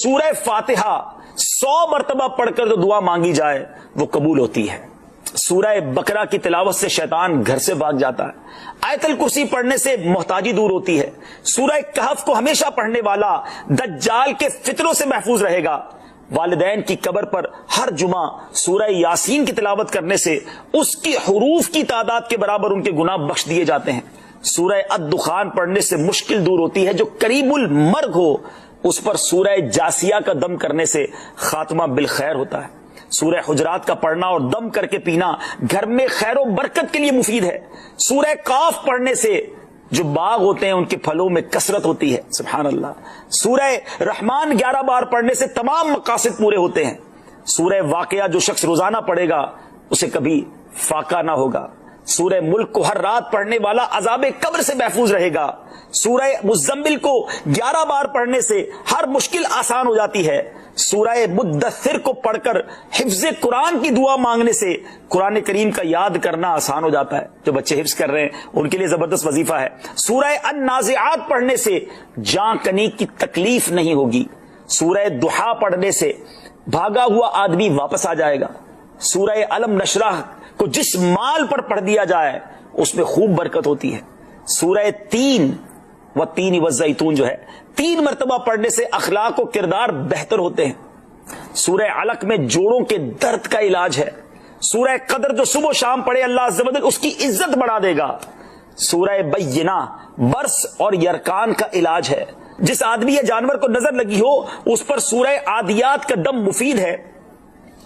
سورہ فاتحہ 100 مرتبہ پڑھ کر جو دعا مانگی جائے وہ قبول ہوتی ہے۔ سورہ بقرہ کی تلاوت سے شیطان گھر سے بھاگ جاتا ہے۔ آیت الکرسی پڑھنے سے محتاجی دور ہوتی ہے۔ سورہ کہف کو ہمیشہ پڑھنے والا دجال کے فتنوں سے محفوظ رہے گا۔ والدین کی قبر پر ہر جمعہ سورہ یاسین کی تلاوت کرنے سے اس کی حروف کی تعداد کے برابر ان کے گناہ بخش دیے جاتے ہیں۔ سورہ الدخان پڑھنے سے مشکل دور ہوتی ہے۔ جو قریب المرگ ہو اس پر سورہ جاسیہ کا دم کرنے سے خاتمہ بالخیر ہوتا ہے۔ سورہ حجرات کا پڑھنا اور دم کر کے پینا گھر میں خیر و برکت کے لیے مفید ہے۔ سورہ قاف پڑھنے سے جو باغ ہوتے ہیں ان کے پھلوں میں کثرت ہوتی ہے۔ سبحان اللہ۔ سورہ رحمان 11 بار پڑھنے سے تمام مقاصد پورے ہوتے ہیں۔ سورہ واقعہ جو شخص روزانہ پڑھے گا اسے کبھی فاقہ نہ ہوگا۔ سورہ ملک کو ہر رات پڑھنے والا عذاب قبر سے محفوظ رہے گا۔ سورہ مزمل کو 11 بار پڑھنے سے ہر مشکل آسان ہو جاتی ہے۔ سورہ مدثر کو پڑھ کر حفظ قرآن کی دعا مانگنے سے قرآن کریم کا یاد کرنا آسان ہو جاتا ہے۔ جو بچے حفظ کر رہے ہیں ان کے لیے زبردست وظیفہ ہے۔ سورہ النازعات پڑھنے سے جاں کنی کی تکلیف نہیں ہوگی۔ سورہ دحا پڑھنے سے بھاگا ہوا آدمی واپس آ جائے گا۔ سورہ علم نشرح کو جس مال پر پڑھ دیا جائے اس میں خوب برکت ہوتی ہے۔ سورہ تین والزیتون جو ہے 3 مرتبہ پڑھنے سے اخلاق و کردار بہتر ہوتے ہیں۔ سورہ علق میں جوڑوں کے درد کا علاج ہے۔ سورہ قدر جو صبح و شام پڑھے اللہ عز و جل اس کی عزت بڑھا دے گا۔ سورہ بینہ برس اور یرکان کا علاج ہے۔ جس آدمی یا جانور کو نظر لگی ہو اس پر سورہ عادیات کا دم مفید ہے۔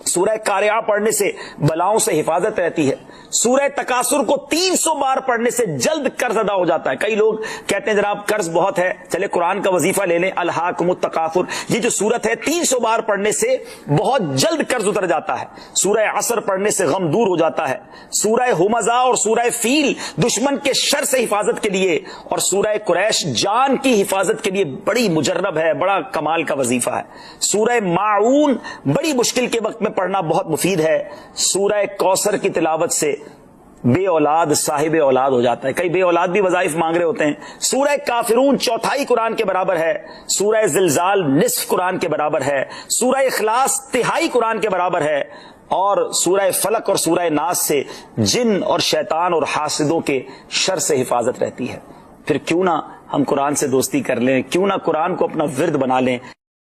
سورہ قارعہ پڑھنے سے بلاؤں سے حفاظت رہتی ہے۔ سورہ تکاثر کو 300 بار پڑھنے سے جلد قرض ادا ہو جاتا ہے۔ کئی لوگ کہتے ہیں جناب قرض بہت ہے، چلے قرآن کا وظیفہ لے لیں، الہاکم التکاثر، یہ جو سورت ہے 300 بار پڑھنے سے بہت جلد قرض اتر جاتا ہے۔ سورہ عصر پڑھنے سے غم دور ہو جاتا ہے۔ سورہ ہمزہ اور سورہ فیل دشمن کے شر سے حفاظت کے لیے، اور سورہ قریش جان کی حفاظت کے لیے بڑی مجرب ہے، بڑا کمال کا وظیفہ ہے۔ سورہ ماعون بڑی مشکل کے وقت میں پڑھنا بہت مفید ہے۔ سورہ کوثر کی تلاوت سے بے اولاد صاحب اولاد ہو جاتا ہے۔ کئی بے اولاد بھی وظائف مانگ رہے ہوتے ہیں۔ سورہ کافرون 1/4 قرآن کے برابر ہے۔ سورہ زلزال نصف قرآن کے برابر ہے۔ سورہ اخلاص 1/3 قرآن کے برابر ہے۔ اور سورہ فلق اور سورہ ناس سے جن اور شیطان اور حاسدوں کے شر سے حفاظت رہتی ہے۔ پھر کیوں نہ ہم قرآن سے دوستی کر لیں، کیوں نہ قرآن کو اپنا ورد بنا لیں۔